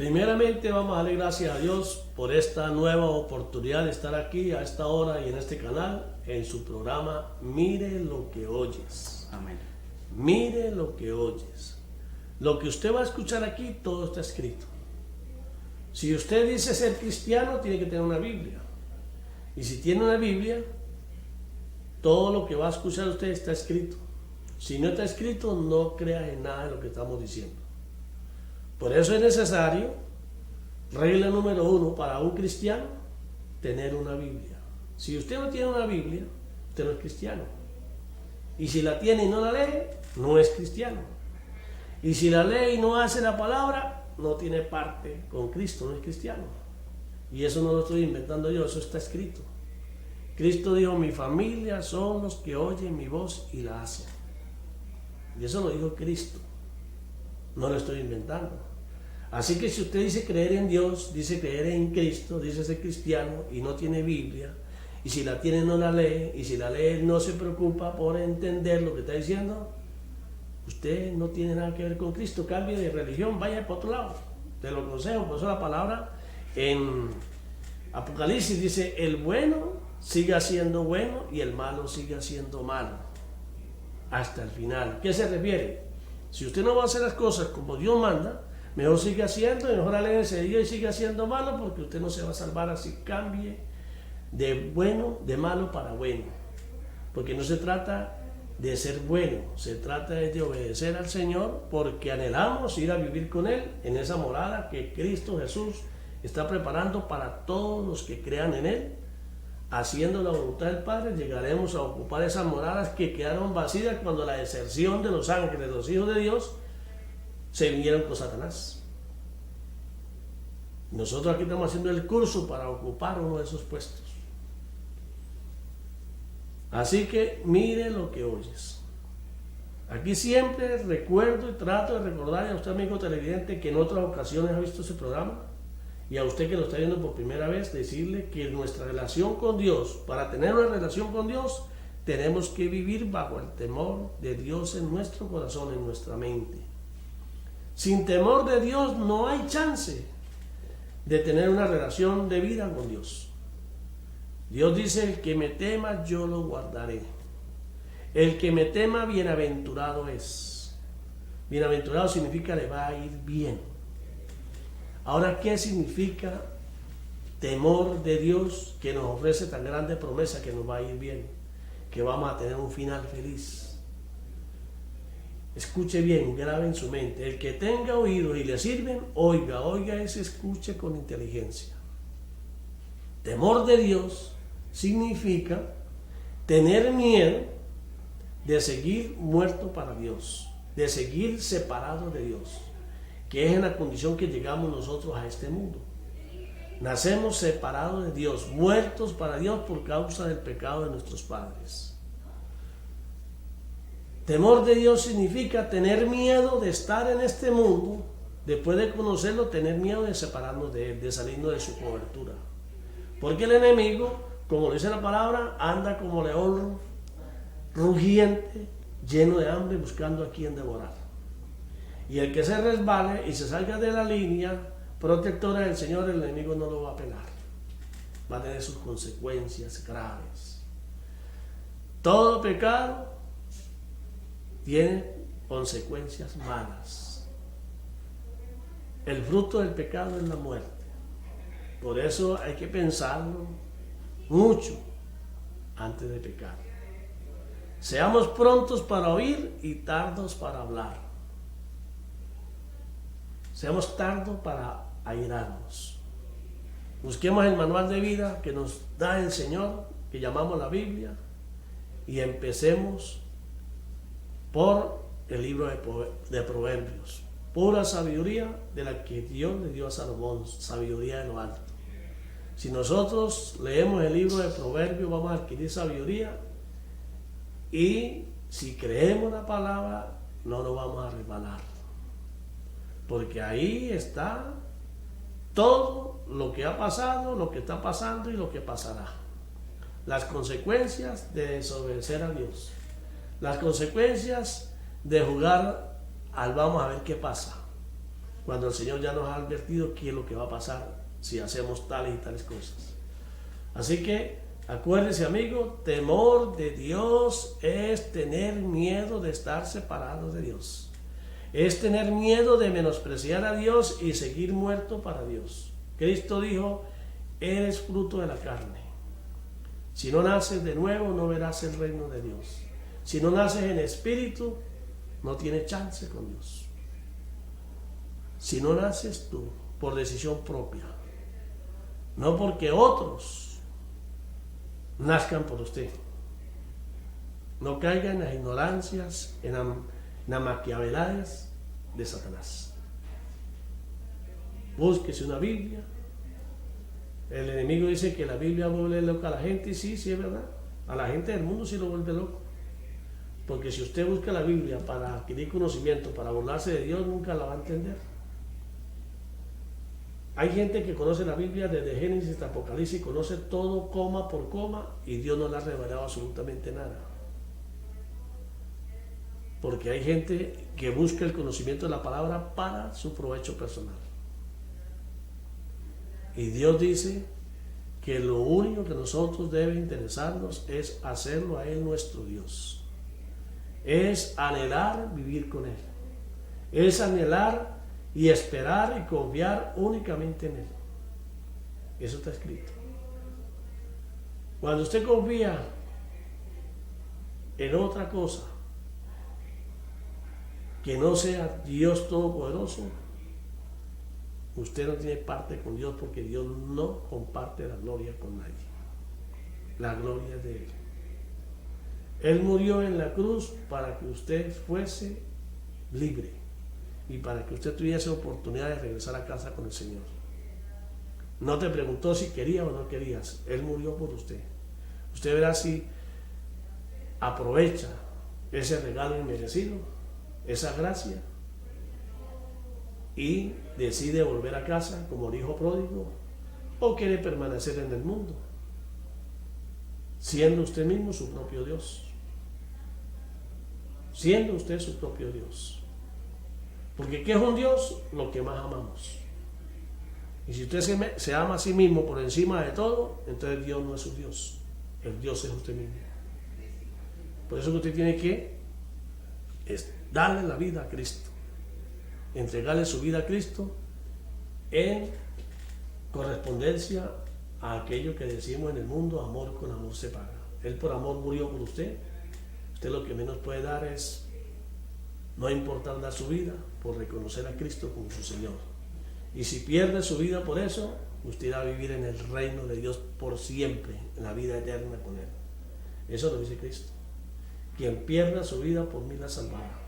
Primeramente vamos a darle gracias a Dios por esta nueva oportunidad de estar aquí a esta hora y en este canal, en su programa Mire lo que oyes. Amén. Mire lo que oyes. Lo que usted va a escuchar aquí, todo está escrito. Si usted dice ser cristiano, tiene que tener una Biblia. Y si tiene una Biblia, todo lo que va a escuchar usted está escrito. Si no está escrito, no crea en nada de lo que estamos diciendo. Por eso es necesario, regla número 1 para un cristiano, tener una Biblia. Si usted no tiene una Biblia, usted no es cristiano. Y si la tiene y no la lee, no es cristiano. Y si la lee y no hace la palabra, no tiene parte con Cristo, no es cristiano. Y eso no lo estoy inventando yo, eso está escrito. Cristo dijo, mi familia son los que oyen mi voz y la hacen. Y eso lo dijo Cristo. No lo estoy inventando. Así que si usted dice creer en Dios, dice creer en Cristo, dice ser cristiano y no tiene Biblia, y si la tiene no la lee, y si la lee no se preocupa por entender lo que está diciendo, usted no tiene nada que ver con Cristo. Cambie de religión, vaya por otro lado. Te lo aconsejo. Por eso la palabra en Apocalipsis dice, el bueno siga siendo bueno y el malo siga siendo malo hasta el final. ¿Qué se refiere? Si usted no va a hacer las cosas como Dios manda, mejor sigue haciendo y mejor aléjese de Dios y sigue haciendo malo, porque usted no se va a salvar. Así cambie de bueno, de malo para bueno, porque no se trata de ser bueno, se trata de obedecer al Señor, porque anhelamos ir a vivir con Él en esa morada que Cristo Jesús está preparando para todos los que crean en Él. Haciendo la voluntad del Padre, llegaremos a ocupar esas moradas que quedaron vacías cuando la deserción de los ángeles, los hijos de Dios, se vinieron con Satanás. Nosotros aquí estamos haciendo el curso para ocupar uno de esos puestos. Así que mire lo que oyes. Aquí siempre recuerdo y trato de recordar a usted, amigo televidente, que en otras ocasiones ha visto ese programa, y a usted que lo está viendo por primera vez, decirle que nuestra relación con Dios, para tener una relación con Dios, tenemos que vivir bajo el temor de Dios en nuestro corazón, en nuestra mente. Sin temor de Dios no hay chance de tener una relación de vida con Dios. Dios dice, el que me tema yo lo guardaré. El que me tema bienaventurado es. Bienaventurado significa le va a ir bien. Ahora, ¿qué significa temor de Dios que nos ofrece tan grande promesa que nos va a ir bien? Que vamos a tener un final feliz. Escuche bien, grabe en su mente. El que tenga oídos y le sirven, oiga ese escuche con inteligencia. Temor de Dios significa tener miedo de seguir muerto para Dios, de seguir separado de Dios, que es en la condición que llegamos nosotros a este mundo. Nacemos separados de Dios, muertos para Dios por causa del pecado de nuestros padres. Temor de Dios significa tener miedo de estar en este mundo, después de conocerlo, tener miedo de separarnos de Él, de salirnos de su cobertura. Porque el enemigo, como dice la palabra, anda como león rugiente, lleno de hambre, buscando a quien devorar. Y el que se resbale y se salga de la línea protectora del Señor, el enemigo no lo va a pelar. Va a tener sus consecuencias graves. Todo pecado tiene consecuencias malas. El fruto del pecado es la muerte. Por eso hay que pensarlo mucho antes de pecar. Seamos prontos para oír y tardos para hablar. Seamos tardos para airarnos. Busquemos el manual de vida que nos da el Señor, que llamamos la Biblia, y empecemos por el libro de Proverbios. Pura sabiduría de la que Dios le dio a Salomón, sabiduría de lo alto. Si nosotros leemos el libro de Proverbios, vamos a adquirir sabiduría, y si creemos la palabra, no nos vamos a resbalar. Porque ahí está todo lo que ha pasado, lo que está pasando y lo que pasará. Las consecuencias de desobedecer a Dios. Las consecuencias de jugar al vamos a ver qué pasa. cuando el Señor ya nos ha advertido qué es lo que va a pasar si hacemos tales y tales cosas. Así que acuérdese, amigo, temor de Dios es tener miedo de estar separados de Dios. Es tener miedo de menospreciar a Dios y seguir muerto para Dios. Cristo dijo, eres fruto de la carne. Si no naces de nuevo, no verás el reino de Dios. Si no naces en espíritu, no tienes chance con Dios. Si no naces tú, por decisión propia, no porque otros nazcan por usted. No caiga en las ignorancias, en las maquiaveladades de Satanás. Búsquese una Biblia. El enemigo dice que la Biblia vuelve loca a la gente, y sí, es verdad. A la gente del mundo sí lo vuelve loco. Porque si usted busca la Biblia para adquirir conocimiento, para burlarse de Dios, nunca la va a entender. Hay gente que conoce la Biblia desde Génesis hasta Apocalipsis, conoce todo coma por coma, y Dios no le ha revelado absolutamente nada. Porque hay gente que busca el conocimiento de la palabra para su provecho personal. Y Dios dice que lo único que nosotros debe interesarnos es hacerlo a Él nuestro Dios. Es anhelar vivir con Él. Es anhelar y esperar y confiar únicamente en Él. Eso está escrito. Cuando usted confía en otra cosa que no sea Dios Todopoderoso, usted no tiene parte con Dios, porque Dios no comparte la gloria con nadie. La gloria es de Él. Él murió en la cruz para que usted fuese libre y para que usted tuviese oportunidad de regresar a casa con el Señor. No te preguntó si querías o no querías. Él murió por usted. Usted verá si aprovecha ese regalo inmerecido, esa gracia, y decide volver a casa como el hijo pródigo, o quiere permanecer en el mundo, siendo usted mismo su propio Dios. Siendo usted su propio Dios. Porque ¿qué es un Dios? Lo que más amamos. Y si usted se ama a sí mismo por encima de todo, entonces Dios no es su Dios. El Dios es usted mismo. Por eso que usted tiene que darle la vida a Cristo. Entregarle su vida a Cristo en correspondencia a aquello que decimos en el mundo: amor con amor se paga. Él por amor murió por usted. Usted lo que menos puede dar es no importar dar su vida por reconocer a Cristo como su Señor. Y si pierde su vida por eso, usted irá a vivir en el reino de Dios por siempre, en la vida eterna con Él. Eso lo dice Cristo. Quien pierda su vida por mí la salvará.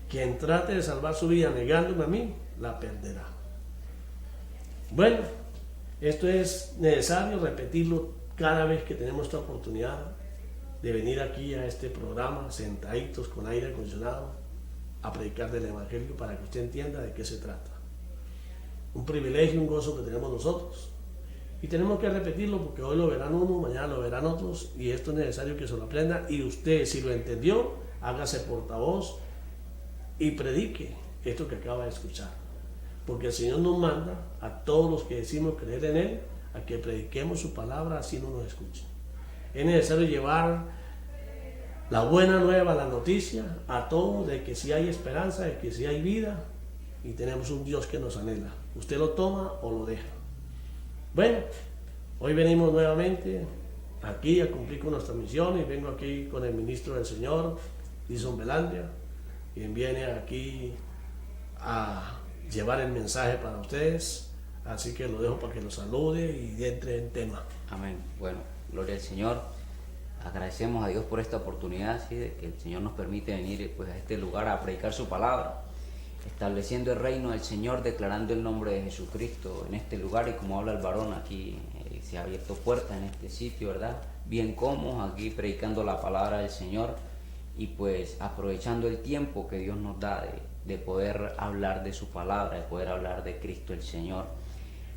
Quien trate de salvar su vida negándome a mí, la perderá. Bueno, esto es necesario repetirlo cada vez que tenemos esta oportunidad de venir aquí a este programa, sentaditos con aire acondicionado, a predicar del Evangelio, para que usted entienda de qué se trata. Un privilegio, un gozo que tenemos nosotros. Y tenemos que repetirlo porque hoy lo verán unos, mañana lo verán otros, y esto es necesario que se lo aprenda. Y usted, si lo entendió, hágase portavoz y predique esto que acaba de escuchar. Porque el Señor nos manda a todos los que decimos creer en Él a que prediquemos su palabra, así no nos escuchen. Es necesario llevar la buena nueva, la noticia a todos de que sí hay esperanza, de que sí hay vida, y tenemos un Dios que nos anhela. Usted lo toma o lo deja. Bueno, hoy venimos nuevamente aquí a cumplir con nuestra misión, y vengo aquí con el ministro del Señor, Dison Velandia, quien viene aquí a llevar el mensaje para ustedes. Así que lo dejo para que lo salude y entre en tema. Amén. Bueno, gloria al Señor. Agradecemos a Dios por esta oportunidad, ¿sí?, de que el Señor nos permite venir pues a este lugar a predicar su palabra, estableciendo el reino del Señor, declarando el nombre de Jesucristo en este lugar. Y como habla el varón aquí, se ha abierto puertas en este sitio, ¿verdad? Bien cómodos aquí predicando la palabra del Señor, y pues aprovechando el tiempo que Dios nos da de poder hablar de su palabra, de poder hablar de Cristo el Señor.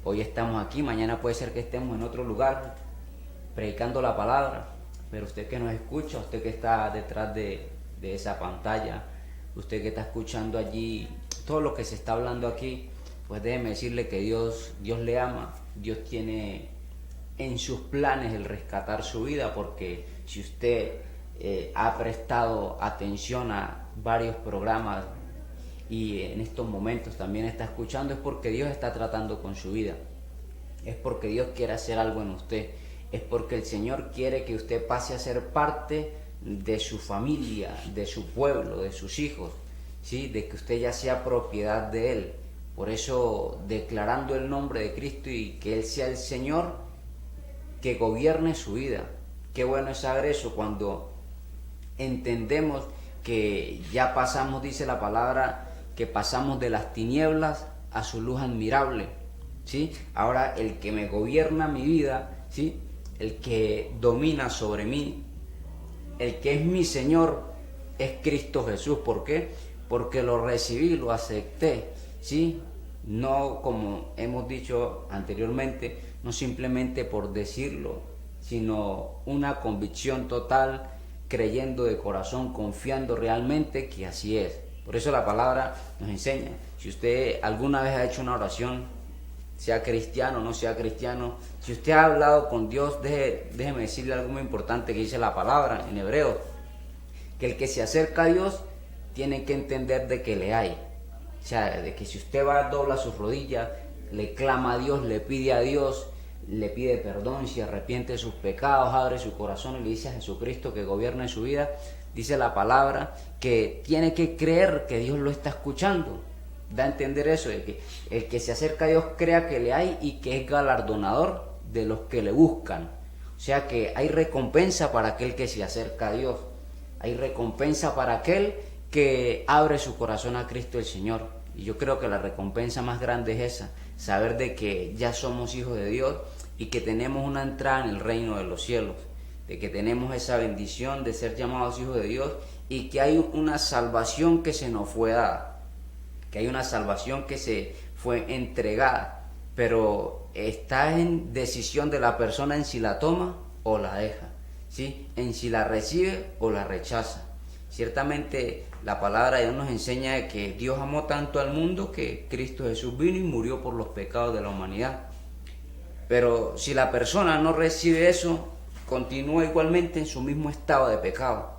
Hoy estamos aquí, mañana puede ser que estemos en otro lugar predicando la palabra, pero usted que nos escucha, usted que está detrás de esa pantalla, usted que está escuchando allí todo lo que se está hablando aquí, pues déjeme decirle que Dios le ama, Dios tiene en sus planes el rescatar su vida, porque si usted ha prestado atención a varios programas y en estos momentos también está escuchando, es porque Dios está tratando con su vida, es porque Dios quiere hacer algo en usted, es porque el Señor quiere que usted pase a ser parte de su familia, de su pueblo, de sus hijos, ¿sí? De que usted ya sea propiedad de Él. Por eso, declarando el nombre de Cristo y que Él sea el Señor, que gobierne su vida. Qué bueno es saber eso cuando entendemos que ya pasamos, dice la palabra, que pasamos de las tinieblas a su luz admirable, ¿sí? Ahora el que me gobierna mi vida, ¿sí? El que domina sobre mí, el que es mi Señor, es Cristo Jesús. ¿Por qué? Porque lo recibí, lo acepté, ¿sí? No, como hemos dicho anteriormente, no simplemente por decirlo, sino una convicción total, creyendo de corazón, confiando realmente que así es. Por eso la palabra nos enseña. Si usted alguna vez ha hecho una oración, sea cristiano o no sea cristiano, si usted ha hablado con Dios, déjeme decirle algo muy importante que dice la palabra en hebreo, que el que se acerca a Dios tiene que entender de que le hay. O sea, de que si usted va, dobla sus rodillas, le clama a Dios, le pide a Dios, le pide perdón, se arrepiente de sus pecados, abre su corazón y le dice a Jesucristo que gobierne su vida, dice la palabra que tiene que creer que Dios lo está escuchando. Da a entender eso, de que el que se acerca a Dios crea que le hay y que es galardonador de los que le buscan. O sea que hay recompensa para aquel que se acerca a Dios, hay recompensa para aquel que abre su corazón a Cristo el Señor. Y yo creo que la recompensa más grande es esa, saber de que ya somos hijos de Dios y que tenemos una entrada en el reino de los cielos, de que tenemos esa bendición de ser llamados hijos de Dios y que hay una salvación que se nos fue dada, que hay una salvación que se fue entregada, pero está en decisión de la persona en si la toma o la deja, ¿sí? En si la recibe o la rechaza. Ciertamente la palabra de Dios nos enseña de que Dios amó tanto al mundo que Cristo Jesús vino y murió por los pecados de la humanidad. Pero si la persona no recibe eso, continúa igualmente en su mismo estado de pecado,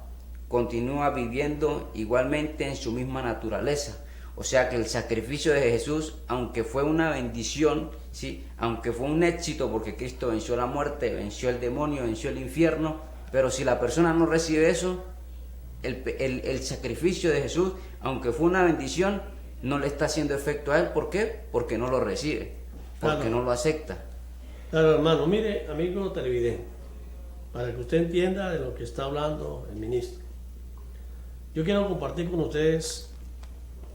continúa viviendo igualmente en su misma naturaleza. O sea que el sacrificio de Jesús, aunque fue una bendición, ¿sí? Aunque fue un éxito porque Cristo venció la muerte, venció el demonio, venció el infierno, pero si la persona no recibe eso, el sacrificio de Jesús, aunque fue una bendición, no le está haciendo efecto a él. ¿Por qué? Porque no lo recibe, porque no lo acepta. Claro, hermano, mire, amigo televidente, para que usted entienda de lo que está hablando el ministro, yo quiero compartir con ustedes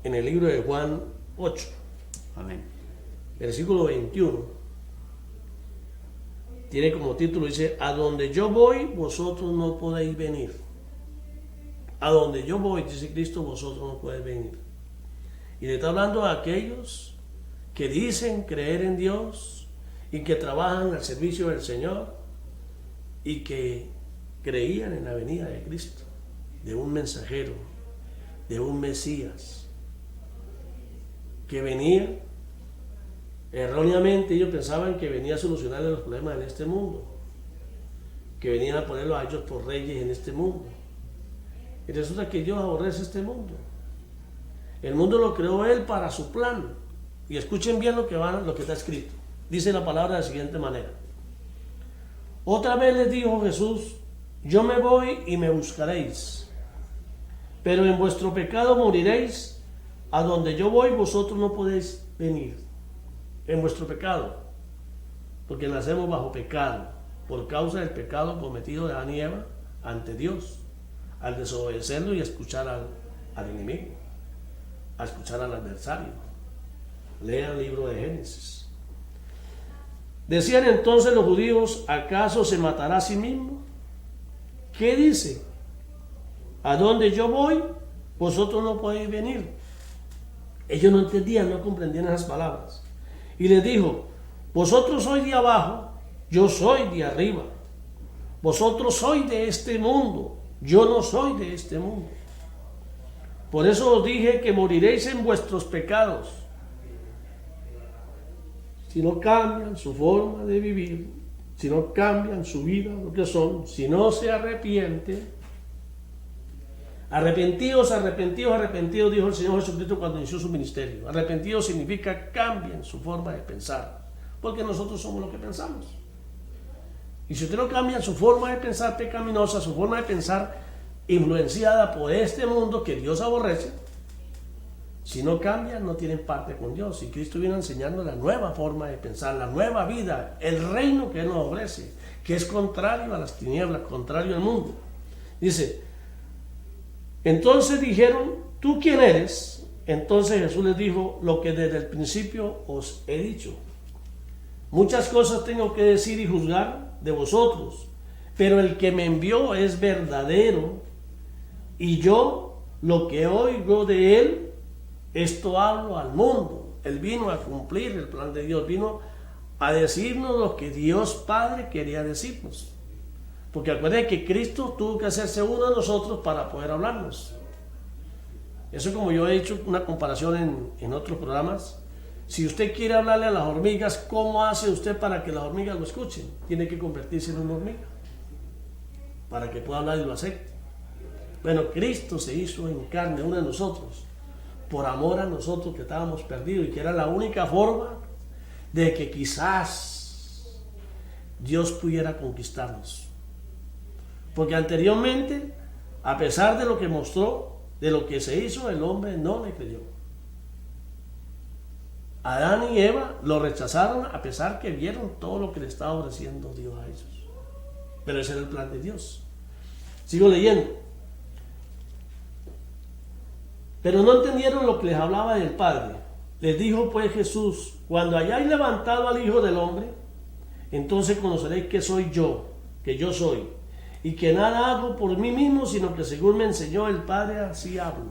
en el libro de Juan 8, Amén. versículo 21, tiene como título, dice: a donde yo voy, vosotros no podéis venir. A donde yo voy, dice Cristo, vosotros no podéis venir. Y le está hablando a aquellos que dicen creer en Dios y que trabajan al servicio del Señor y que creían en la venida de Cristo, de un mensajero, de un Mesías que venía. Erróneamente ellos pensaban que venía a solucionarle los problemas en este mundo, que venían a ponerlos a ellos por reyes en este mundo. Y resulta que Dios aborrece este mundo. El mundo lo creó Él para su plan. Y escuchen bien lo que está escrito. Dice la palabra de la siguiente manera: otra vez les dijo Jesús: yo me voy y me buscaréis, pero en vuestro pecado moriréis. A donde yo voy, vosotros no podéis venir. En vuestro pecado, porque nacemos bajo pecado, por causa del pecado cometido de Adán y Eva ante Dios, al desobedecerlo y escuchar al enemigo, a escuchar al adversario. Lean el libro de Génesis. Decían entonces los judíos: ¿acaso se matará a sí mismo? ¿Qué dice? A donde yo voy, vosotros no podéis venir. Ellos no entendían, no comprendían esas palabras. Y les dijo: vosotros sois de abajo, yo soy de arriba. Vosotros sois de este mundo, yo no soy de este mundo. Por eso os dije que moriréis en vuestros pecados. Si no cambian su forma de vivir, si no cambian su vida, lo que son, si no se arrepienten, arrepentidos, arrepentidos, arrepentidos, dijo el Señor Jesucristo cuando inició su ministerio. Arrepentidos significa cambien su forma de pensar, porque nosotros somos lo que pensamos. Y si usted no cambia su forma de pensar pecaminosa, su forma de pensar influenciada por este mundo que Dios aborrece, si no cambian, no tienen parte con Dios. Y Cristo viene enseñando la nueva forma de pensar, la nueva vida, el reino que Él nos ofrece, que es contrario a las tinieblas, contrario al mundo. Dice, entonces dijeron, ¿tú quién eres? Entonces Jesús les dijo, lo que desde el principio os he dicho. Muchas cosas tengo que decir y juzgar de vosotros, pero el que me envió es verdadero, y yo lo que oigo de él, esto hablo al mundo. Él vino a cumplir el plan de Dios, vino a decirnos lo que Dios Padre quería decirnos. Porque acuérdense que Cristo tuvo que hacerse uno de nosotros para poder hablarnos. Eso, como yo he hecho una comparación en otros programas. Si usted quiere hablarle a las hormigas, ¿cómo hace usted para que las hormigas lo escuchen? Tiene que convertirse en una hormiga para que pueda hablar y lo acepte. Bueno, Cristo se hizo en carne, uno de nosotros, por amor a nosotros que estábamos perdidos y que era la única forma de que quizás Dios pudiera conquistarnos. Porque anteriormente, a pesar de lo que mostró, de lo que se hizo, el hombre no le creyó. Adán y Eva lo rechazaron a pesar que vieron todo lo que le estaba ofreciendo Dios a ellos. Pero ese era el plan de Dios. Sigo leyendo. Pero no entendieron lo que les hablaba del Padre. Les dijo pues Jesús, cuando hayáis levantado al Hijo del Hombre, entonces conoceréis que soy yo, que yo soy, y que nada hago por mí mismo, sino que según me enseñó el Padre, así hablo.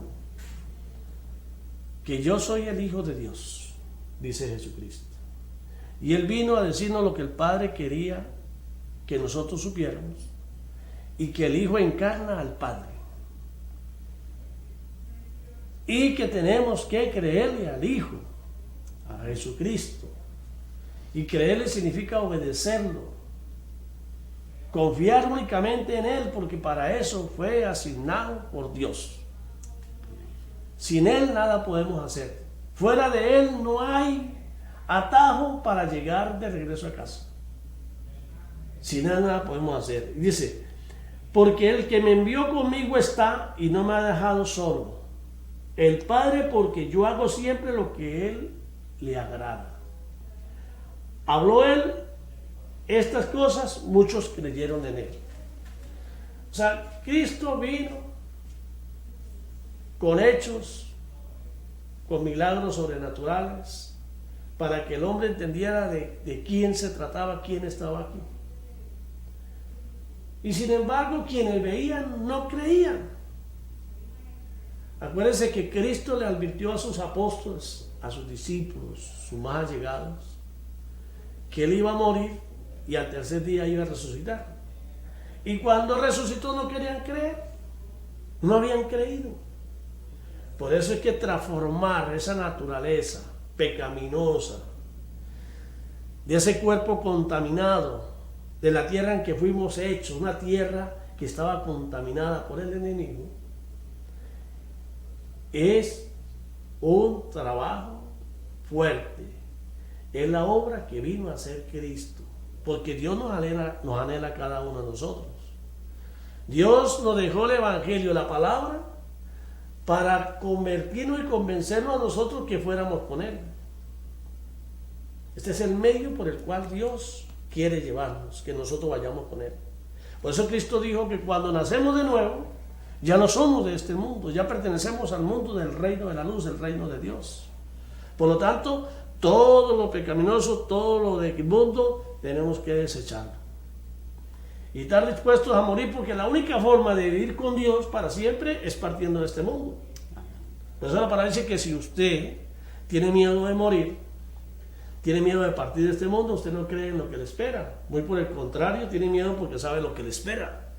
Que yo soy el Hijo de Dios, dice Jesucristo. Y Él vino a decirnos lo que el Padre quería que nosotros supiéramos, y que el Hijo encarna al Padre. Y que tenemos que creerle al Hijo, a Jesucristo. Y creerle significa obedecerlo, confiar únicamente en Él, porque para eso fue asignado por Dios. Sin Él nada podemos hacer. Fuera de Él no hay atajo para llegar de regreso a casa. Sin Él nada podemos hacer. Y dice, porque el que me envió conmigo está y no me ha dejado solo. El Padre, porque yo hago siempre lo que Él le agrada. Habló Él estas cosas, muchos creyeron en Él. O sea, Cristo vino con hechos, con milagros sobrenaturales, para que el hombre entendiera de quién se trataba, quién estaba aquí. Y sin embargo, quienes veían no creían. Acuérdense que Cristo le advirtió a sus apóstoles, a sus discípulos, sus más allegados, que Él iba a morir y al tercer día iba a resucitar. Y cuando resucitó no querían creer, no habían creído. Por eso es que transformar esa naturaleza pecaminosa, de ese cuerpo contaminado, de la tierra en que fuimos hechos, una tierra que estaba contaminada por el enemigo, es un trabajo fuerte. Es la obra que vino a hacer Cristo, porque Dios nos anhela a cada uno de nosotros. Dios nos dejó el Evangelio, la palabra, para convertirnos y convencernos a nosotros que fuéramos con Él. Este es el medio por el cual Dios quiere llevarnos, que nosotros vayamos con Él. Por eso Cristo dijo que cuando nacemos de nuevo, ya no somos de este mundo, ya pertenecemos al mundo del reino de la luz, del reino de Dios. Por lo tanto, todo lo pecaminoso, todo lo del mundo, tenemos que desecharlo. Y estar dispuestos a morir, porque la única forma de vivir con Dios para siempre es partiendo de este mundo. Por eso la palabra dice que si usted tiene miedo de morir, tiene miedo de partir de este mundo, usted no cree en lo que le espera. Muy por el contrario, tiene miedo porque sabe lo que le espera.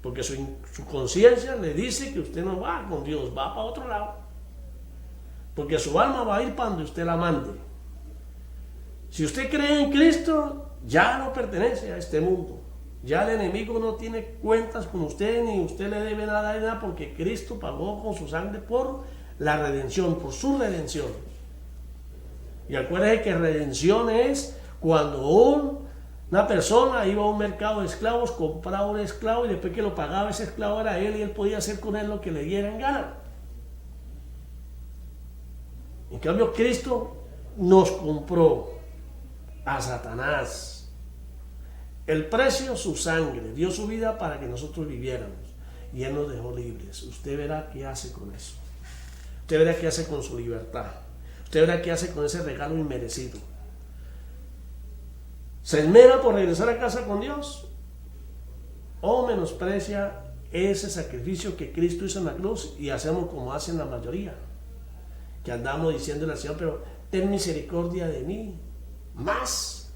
Porque su conciencia le dice que usted no va con Dios, va para otro lado. Porque su alma va a ir para donde usted la mande. Si usted cree en Cristo, ya no pertenece a este mundo. Ya el enemigo no tiene cuentas con usted, ni usted le debe nada de nada, porque Cristo pagó con su sangre por la redención, por su redención. Y acuérdese que redención es cuando una persona iba a un mercado de esclavos, compraba un esclavo y después que lo pagaba ese esclavo era él y él podía hacer con él lo que le diera en gana. En cambio, Cristo nos compró a Satanás. El precio, su sangre, dio su vida para que nosotros viviéramos y Él nos dejó libres. Usted verá qué hace con eso. Usted verá qué hace con su libertad. Usted verá qué hace con ese regalo inmerecido. ¿Se esmera por regresar a casa con Dios? ¿O menosprecia ese sacrificio que Cristo hizo en la cruz y hacemos como hacen la mayoría? Que andamos diciéndole al Señor, pero ten misericordia de mí. Más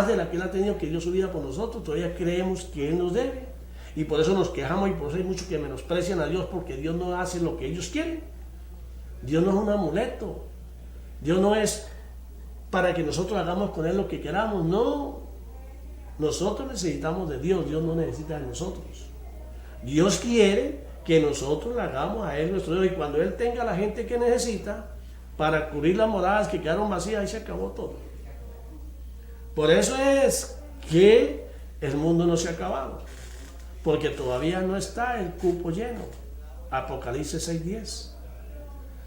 de la que Él ha tenido, que dio su vida por nosotros. Todavía creemos que Él nos debe. Y por eso nos quejamos y por eso hay muchos que menosprecian a Dios, porque Dios no hace lo que ellos quieren. Dios no es un amuleto. Dios no es para que nosotros hagamos con Él lo que queramos. No. Nosotros necesitamos de Dios. Dios no necesita de nosotros. Dios quiere que nosotros le hagamos a Él nuestro Dios. Y cuando Él tenga a la gente que necesita para cubrir las moradas que quedaron vacías, ahí se acabó todo. Por eso es que el mundo no se ha acabado. Porque todavía no está el cupo lleno. Apocalipsis 6:10.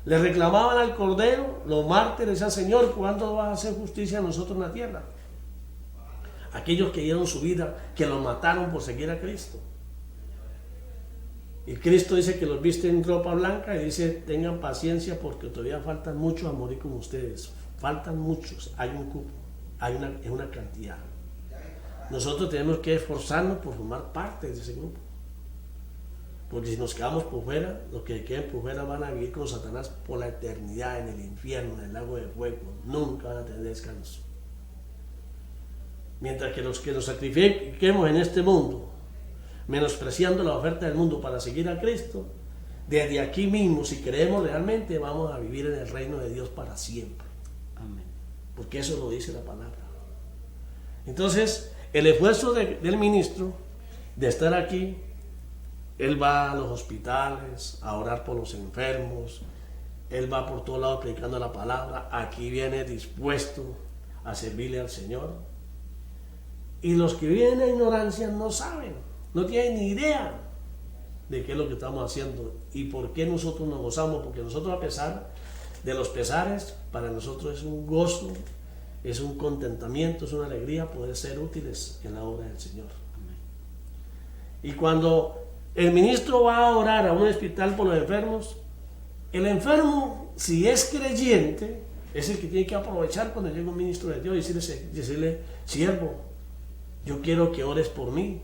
Le reclamaban al Cordero, los mártires, decían, Señor, ¿cuándo vas a hacer justicia a nosotros en la tierra? Aquellos que dieron su vida, que los mataron por seguir a Cristo. Y Cristo dice que los viste en ropa blanca y dice, tengan paciencia porque todavía faltan muchos a morir como ustedes. Faltan muchos, hay un cupo, es una cantidad. Nosotros tenemos que esforzarnos por formar parte de ese grupo. Porque si nos quedamos por fuera, los que queden por fuera van a vivir con Satanás por la eternidad en el infierno, en el lago de fuego. Nunca van a tener descanso. Mientras que los que nos sacrifiquemos en este mundo, menospreciando la oferta del mundo para seguir a Cristo, desde aquí mismo, si creemos realmente, vamos a vivir en el reino de Dios para siempre. Amén. Porque eso lo dice la palabra. Entonces, el esfuerzo del ministro de estar aquí, él va a los hospitales a orar por los enfermos, él va por todos lados predicando la palabra, aquí viene dispuesto a servirle al Señor. Y los que viven en ignorancia no saben, no tienen ni idea de qué es lo que estamos haciendo y por qué nosotros nos gozamos, porque nosotros, a pesar de los pesares, para nosotros es un gozo, es un contentamiento, es una alegría poder ser útiles en la obra del Señor. Y cuando el ministro va a orar a un hospital por los enfermos, el enfermo, si es creyente, es el que tiene que aprovechar cuando llega un ministro de Dios y decirle, siervo, yo quiero que ores por mí,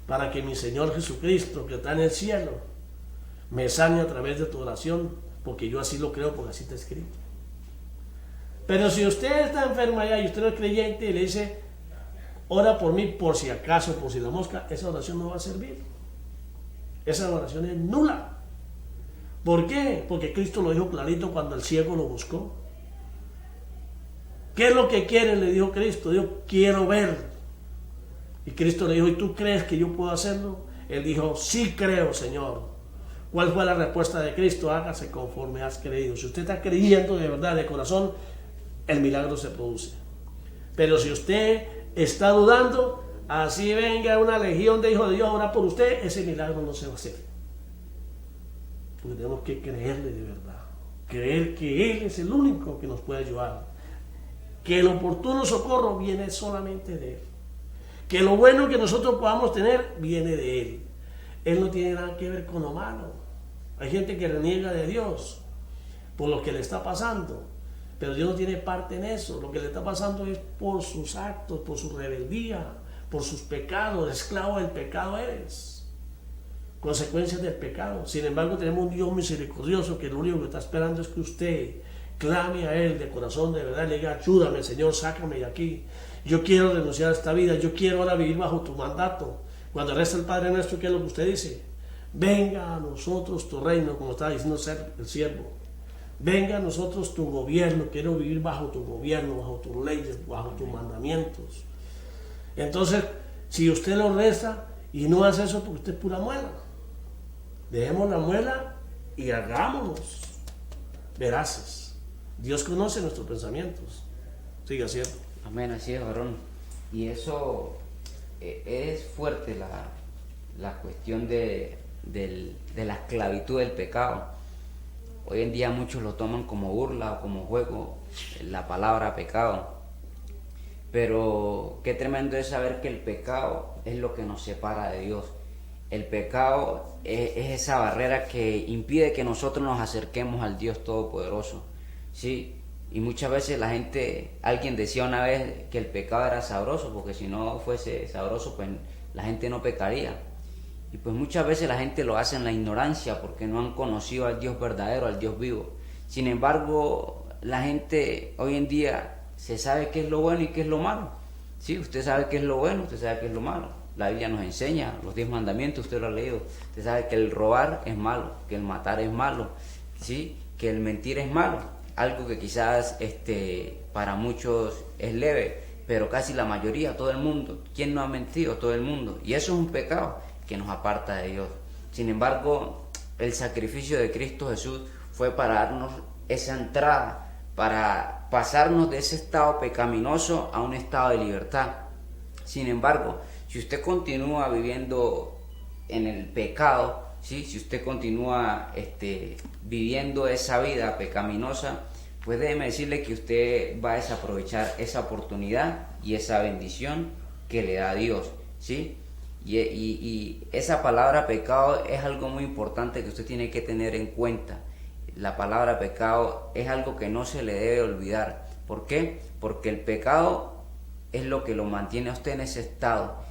para que mi Señor Jesucristo, que está en el cielo, me sane a través de tu oración, porque yo así lo creo, porque así está escrito. Pero si usted está enfermo allá y usted no es creyente y le dice, ora por mí por si acaso, por si la mosca, esa oración no va a servir. Esa oración es nula. ¿Por qué? Porque Cristo lo dijo clarito cuando el ciego lo buscó. ¿Qué es lo que quiere? Le dijo Cristo. Dijo, quiero ver. Y Cristo le dijo, ¿y tú crees que yo puedo hacerlo? Él dijo, sí creo, Señor. ¿Cuál fue la respuesta de Cristo? Hágase conforme has creído. Si usted está creyendo de verdad, de corazón, el milagro se produce. Pero si usted está dudando, así venga una legión de hijos de Dios a orar por usted, ese milagro no se va a hacer. Porque tenemos que creerle de verdad. Creer que Él es el único que nos puede ayudar. Que el oportuno socorro viene solamente de Él. Que lo bueno que nosotros podamos tener viene de Él. Él no tiene nada que ver con lo malo. Hay gente que reniega de Dios por lo que le está pasando. Pero Dios no tiene parte en eso. Lo que le está pasando es por sus actos, por su rebeldía, por sus pecados. Esclavo del pecado eres. Consecuencias del pecado. Sin embargo, tenemos un Dios misericordioso que lo único que está esperando es que usted clame a Él de corazón, de verdad, le diga, ayúdame, Señor, sácame de aquí. Yo quiero renunciar a esta vida. Yo quiero ahora vivir bajo tu mandato. Cuando reza el Padre Nuestro, ¿qué es lo que usted dice? Venga a nosotros tu reino, como estaba diciendo el siervo. Venga a nosotros tu gobierno, quiero vivir bajo tu gobierno, bajo tus leyes, bajo tus mandamientos. Entonces, si usted lo reza y no hace eso, porque usted es pura muela. Dejemos la muela y hagámonos veraces. Dios conoce nuestros pensamientos. Siga siendo. Amén, así es, varón. Y eso es fuerte la cuestión de la esclavitud del pecado. Hoy en día muchos lo toman como burla o como juego, la palabra pecado. Pero qué tremendo es saber que el pecado es lo que nos separa de Dios. El pecado es esa barrera que impide que nosotros nos acerquemos al Dios Todopoderoso. ¿Sí? Y muchas veces alguien decía una vez que el pecado era sabroso, porque si no fuese sabroso, pues la gente no pecaría. Y pues muchas veces la gente lo hace en la ignorancia, porque no han conocido al Dios verdadero, al Dios vivo. Sin embargo, la gente hoy en día se sabe qué es lo bueno y qué es lo malo. ¿Sí? Usted sabe qué es lo bueno, usted sabe qué es lo malo. La Biblia nos enseña los 10 mandamientos, usted lo ha leído. Usted sabe que el robar es malo, que el matar es malo, ¿sí? Que el mentir es malo. Algo que quizás para muchos es leve, pero casi la mayoría, todo el mundo. ¿Quién no ha mentido? Todo el mundo. Y eso es un pecado que nos aparta de Dios. Sin embargo, el sacrificio de Cristo Jesús fue para darnos esa entrada, para pasarnos de ese estado pecaminoso a un estado de libertad. Sin embargo, si usted continúa viviendo en el pecado, ¿sí? Si usted continúa viviendo esa vida pecaminosa, pues déjeme decirle que usted va a desaprovechar esa oportunidad y esa bendición que le da Dios, ¿sí? Y esa palabra pecado es algo muy importante que usted tiene que tener en cuenta. La palabra pecado es algo que no se le debe olvidar. ¿Por qué? Porque el pecado es lo que lo mantiene a usted en ese estado.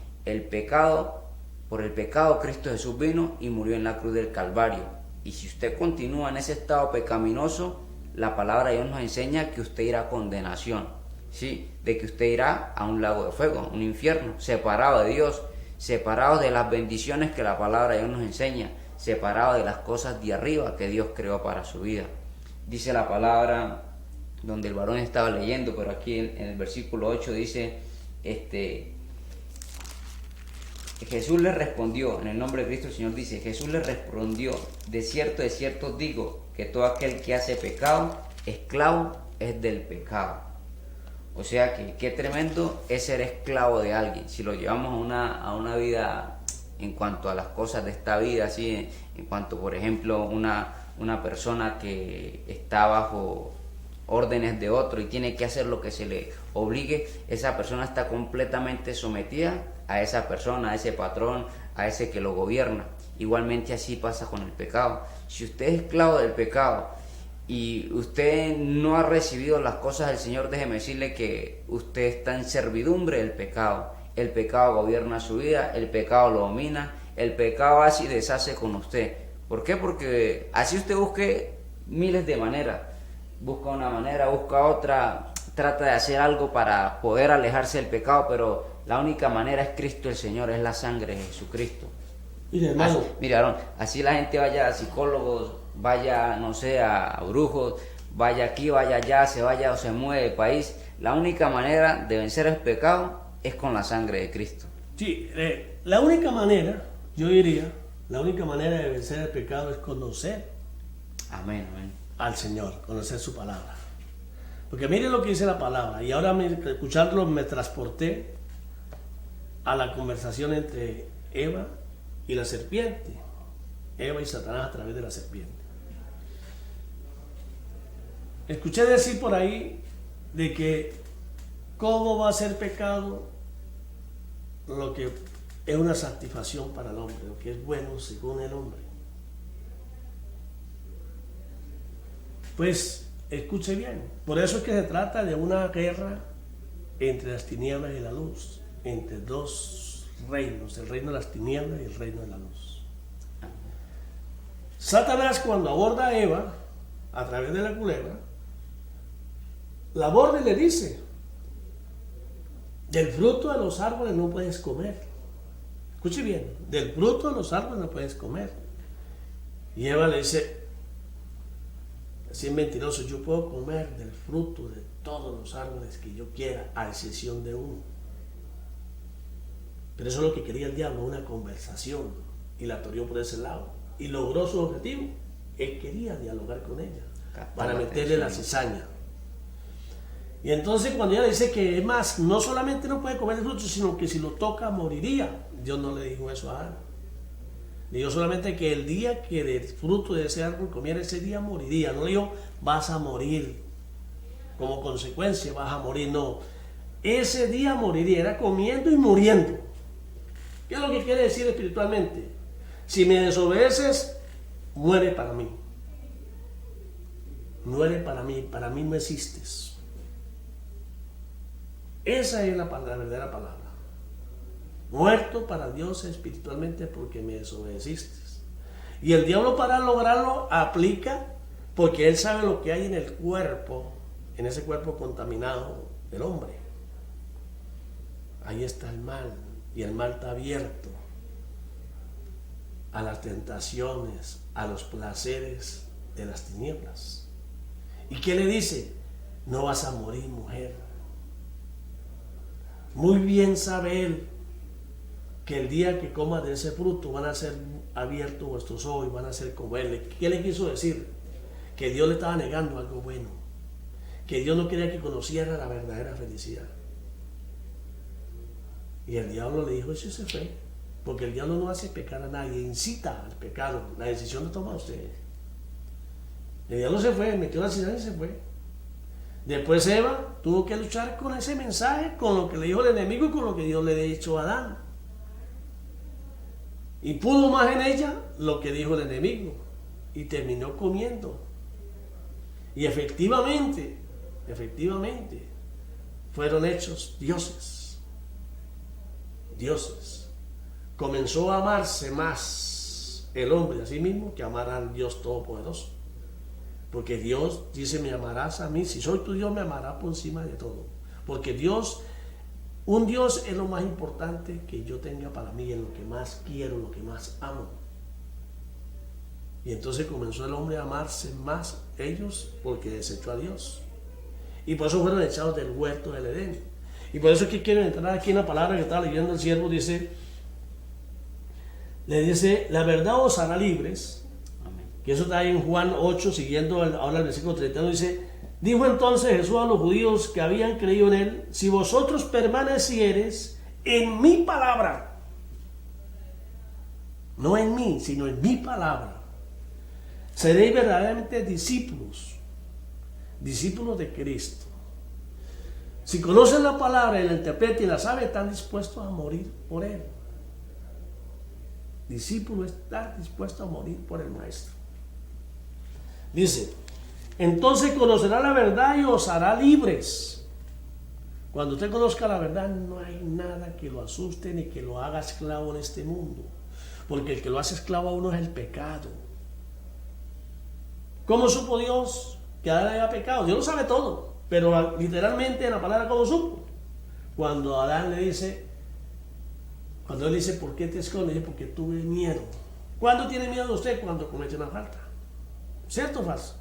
Por el pecado Cristo Jesús vino y murió en la cruz del Calvario. Y si usted continúa en ese estado pecaminoso, la palabra de Dios nos enseña que usted irá a condenación, ¿sí? De que usted irá a un lago de fuego, un infierno, separado de Dios, separado de las bendiciones que la palabra de Dios nos enseña, separado de las cosas de arriba que Dios creó para su vida. Dice la palabra, donde el varón estaba leyendo, pero aquí en el versículo 8 dice, Jesús le respondió, en el nombre de Cristo el Señor dice, Jesús le respondió, de cierto os digo, que todo aquel que hace pecado, esclavo es del pecado. O sea que qué tremendo es ser esclavo de alguien. Si lo llevamos a una vida en cuanto a las cosas de esta vida, ¿sí? En cuanto, por ejemplo, una persona que está bajo órdenes de otro y tiene que hacer lo que se le obligue, esa persona está completamente sometida a esa persona, a ese patrón, a ese que lo gobierna. Igualmente así pasa con el pecado. Si usted es esclavo del pecado y usted no ha recibido las cosas del Señor, déjeme decirle que usted está en servidumbre del pecado. El pecado gobierna su vida, el pecado lo domina, el pecado hace y deshace con usted. ¿Por qué? Porque así usted busque miles de maneras. Busca una manera, busca otra, trata de hacer algo para poder alejarse del pecado, pero la única manera es Cristo el Señor, es la sangre de Jesucristo. Mire, hermano. Mira, Aarón, así la gente vaya a psicólogos, vaya, no sé, a brujos, vaya aquí, vaya allá, se vaya o se mueve del país. La única manera de vencer el pecado es con la sangre de Cristo. Sí, la única manera, yo diría, la única manera de vencer el pecado es conocer. Amén, amén. Al Señor, conocer su palabra. Porque mire lo que dice la palabra. Y ahora escucharlo me transporté a la conversación entre Eva y la serpiente. Eva y Satanás a través de la serpiente. Escuché decir por ahí de que cómo va a ser pecado lo que es una satisfacción para el hombre, lo que es bueno según el hombre. Pues escuche bien, por eso es que se trata de una guerra entre las tinieblas y la luz, entre dos reinos, el reino de las tinieblas y el reino de la luz. Satanás, cuando aborda a Eva a través de la culebra, la aborda y le dice: del fruto de los árboles no puedes comer. Escuche bien, del fruto de los árboles no puedes comer. Y Eva le dice, así es mentiroso, yo puedo comer del fruto de todos los árboles que yo quiera, a excepción de uno. Pero eso es lo que quería el diablo, una conversación, y la torrió por ese lado. Y logró su objetivo. Él quería dialogar con ella, para meterle la cizaña. Y entonces cuando ella dice que es más, no solamente no puede comer el fruto, sino que si lo toca moriría. Dios no le dijo eso a Adán. Le dijo solamente que el día que del fruto de ese árbol comiera, ese día moriría. No le dijo, vas a morir. Como consecuencia vas a morir. No. Ese día moriría. Era comiendo y muriendo. ¿Qué es lo que quiere decir espiritualmente? Si me desobedeces, muere para mí. Muere para mí no existes. Esa es la verdadera palabra. Muerto para Dios espiritualmente porque me desobedeciste. Y el diablo, para lograrlo, aplica, porque él sabe lo que hay en el cuerpo, en ese cuerpo contaminado del hombre. Ahí está el mal, y el mal está abierto a las tentaciones, a los placeres de las tinieblas. ¿Y qué le dice? No vas a morir, mujer. Muy bien sabe él que el día que comas de ese fruto van a ser abiertos vuestros ojos y van a ser como él. ¿Qué le quiso decir? Que Dios le estaba negando algo bueno, que Dios no quería que conociera la verdadera felicidad. Y el diablo le dijo eso y se fue, porque el diablo no hace pecar a nadie, incita al pecado. La decisión la toma usted. El diablo se fue, metió la cizaña y se fue. Después Eva tuvo que luchar con ese mensaje, con lo que le dijo el enemigo y con lo que Dios le ha dicho a Adán. Y pudo más en ella lo que dijo el enemigo. Y terminó comiendo. Y efectivamente, fueron hechos dioses. Dioses. Comenzó a amarse más el hombre a sí mismo que amar al Dios Todopoderoso. Porque Dios dice, me amarás a mí, si soy tu Dios me amarás por encima de todo. Porque Dios, un Dios es lo más importante que yo tenga para mí, en lo que más quiero, lo que más amo. Y entonces comenzó el hombre a amarse más ellos porque desechó a Dios. Y por eso fueron echados del huerto del Edén. Y por eso es que quiero entrar aquí en la palabra que estaba leyendo el siervo, le dice, la verdad os hará libres. Que eso está ahí en Juan 8, siguiendo ahora el versículo 31, dice, dijo entonces Jesús a los judíos que habían creído en él, si vosotros permaneciereis en mi palabra, no en mí, sino en mi palabra, seréis verdaderamente discípulos de Cristo. Si conocen la palabra y la interpretan y la saben, están dispuestos a morir por él. Discípulo está dispuesto a morir por el maestro. Dice, entonces conocerá la verdad y os hará libres. Cuando usted conozca la verdad, no hay nada que lo asuste ni que lo haga esclavo en este mundo. Porque el que lo hace esclavo a uno es el pecado. ¿Cómo supo Dios que Adán había pecado? Dios lo sabe todo, pero literalmente en la palabra, ¿cómo supo? Cuando Adán le dice, cuando él dice, ¿por qué te escondes? Dice, porque tuve miedo. ¿Cuándo tiene miedo usted? Cuando comete una falta. ¿Cierto o falso?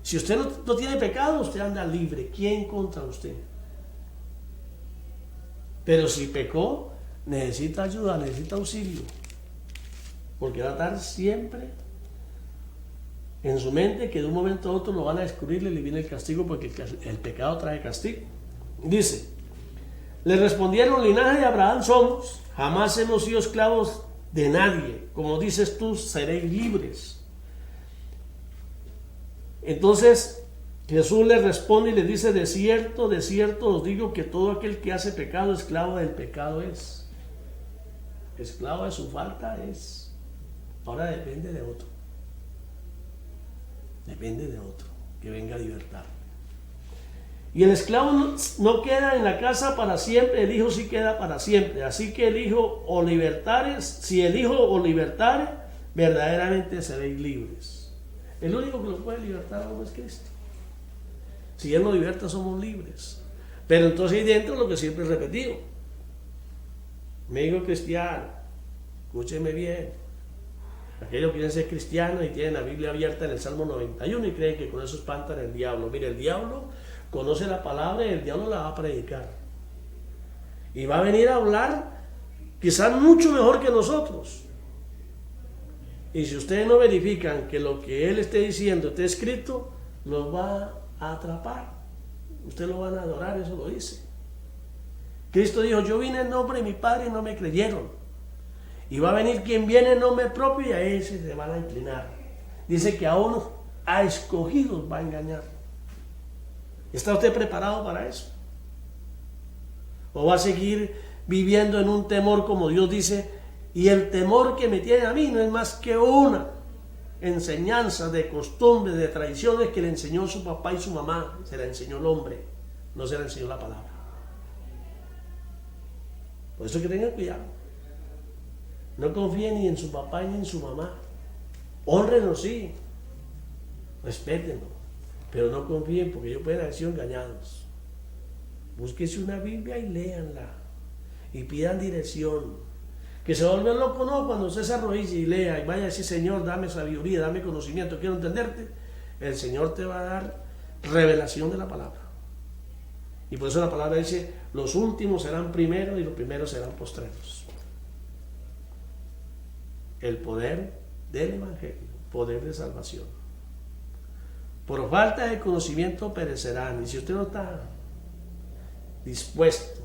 Si usted no tiene pecado, usted anda libre. ¿Quién contra usted? Pero si pecó, necesita ayuda, necesita auxilio. Porque va a estar siempre en su mente que de un momento a otro lo van a descubrir y le viene el castigo, porque el pecado trae castigo. Dice, le respondieron, linaje de Abraham somos, jamás hemos sido esclavos de nadie. Como dices tú, seréis libres. Entonces Jesús le responde y le dice, de cierto os digo que todo aquel que hace pecado, esclavo del pecado es. Esclavo de su falta es. Ahora depende de otro. Depende de otro que venga a libertar. Y el esclavo no queda en la casa para siempre, el hijo sí queda para siempre. Así que el hijo o libertare, si el hijo o libertare, verdaderamente seréis libres. El único que lo puede libertar a uno es Cristo. Si Él nos liberta, somos libres. Pero entonces ahí dentro lo que siempre he repetido. Me digo cristiano, Escúcheme bien. Aquellos que quieren ser cristianos y tienen la Biblia abierta en el Salmo 91 y creen que con eso espantan al diablo. Mire, el diablo conoce la palabra y el diablo la va a predicar. Y va a venir a hablar quizás mucho mejor que nosotros. Y si ustedes no verifican que lo que él esté diciendo esté escrito, los va a atrapar. Ustedes lo van a adorar, eso lo dice. Cristo dijo, yo vine en nombre de mi Padre y no me creyeron. Y va a venir quien viene en nombre propio y a ese se van a inclinar. Dice que a unos a escogidos va a engañar. ¿Está usted preparado para eso? ¿O va a seguir viviendo en un temor como Dios dice? Y el temor que me tiene a mí no es más que una enseñanza de costumbres, de tradiciones que le enseñó su papá y su mamá. Se la enseñó el hombre, no se la enseñó la palabra. Por eso que tengan cuidado. No confíen ni en su papá ni en su mamá. Hónrenlo, sí. Respétenlo. Pero no confíen porque ellos pueden haber sido engañados. Búsquense una Biblia y léanla. Y pidan dirección. Que se vuelven loco, no, cuando usted se arrodille y lea y vaya a decir, Señor, dame sabiduría, dame conocimiento, quiero entenderte. El Señor te va a dar revelación de la palabra. Y por eso la palabra dice, los últimos serán primeros y los primeros serán postreros. El poder del Evangelio, poder de salvación. Por falta de conocimiento perecerán. Y si usted no está dispuesto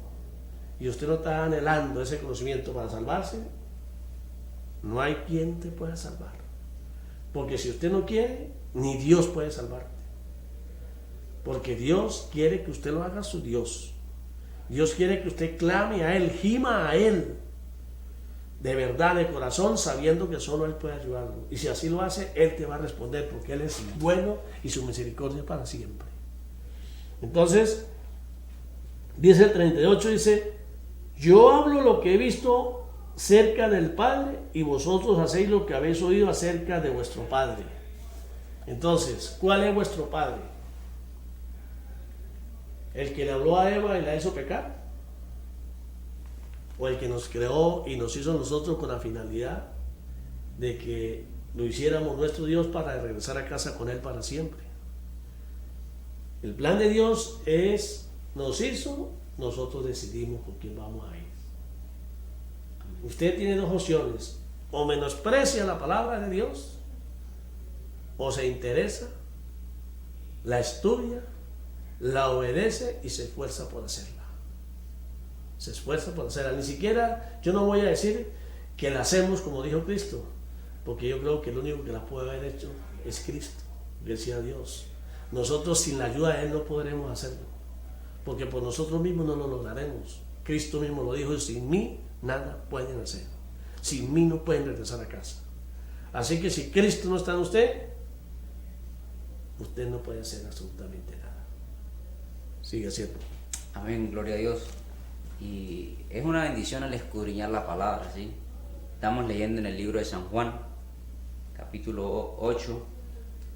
y usted no está anhelando ese conocimiento para salvarse, no hay quien te pueda salvar. Porque si usted no quiere, ni Dios puede salvarte. Porque Dios quiere que usted lo haga su Dios. Dios quiere que usted clame a Él, gima a Él, de verdad, de corazón, sabiendo que solo Él puede ayudarlo. Y si así lo hace, Él te va a responder, porque Él es bueno y su misericordia para siempre. Entonces, dice el 38, dice, yo hablo lo que he visto cerca del Padre y vosotros hacéis lo que habéis oído acerca de vuestro Padre. Entonces, ¿cuál es vuestro Padre? ¿El que le habló a Eva y la hizo pecar? ¿O el que nos creó y nos hizo nosotros con la finalidad de que lo hiciéramos nuestro Dios para regresar a casa con Él para siempre? El plan de Dios es, nos hizo, nosotros decidimos con quién vamos a ir. Usted tiene dos opciones: o menosprecia la palabra de Dios, o se interesa, la estudia, la obedece y se esfuerza por hacerla. Se esfuerza por hacerla. Ni siquiera, yo no voy a decir que la hacemos como dijo Cristo, porque yo creo que el único que la puede haber hecho es Cristo. Gracias a Dios. Nosotros sin la ayuda de Él no podremos hacerlo, porque por nosotros mismos no lo lograremos. Cristo mismo lo dijo, sin mí nada pueden hacer. Sin mí no pueden regresar a casa. Así que si Cristo no está en usted, usted no puede hacer absolutamente nada. Sigue haciendo. Amén, gloria a Dios. Y es una bendición al escudriñar la palabra, ¿sí? Estamos leyendo en el libro de San Juan, capítulo 8.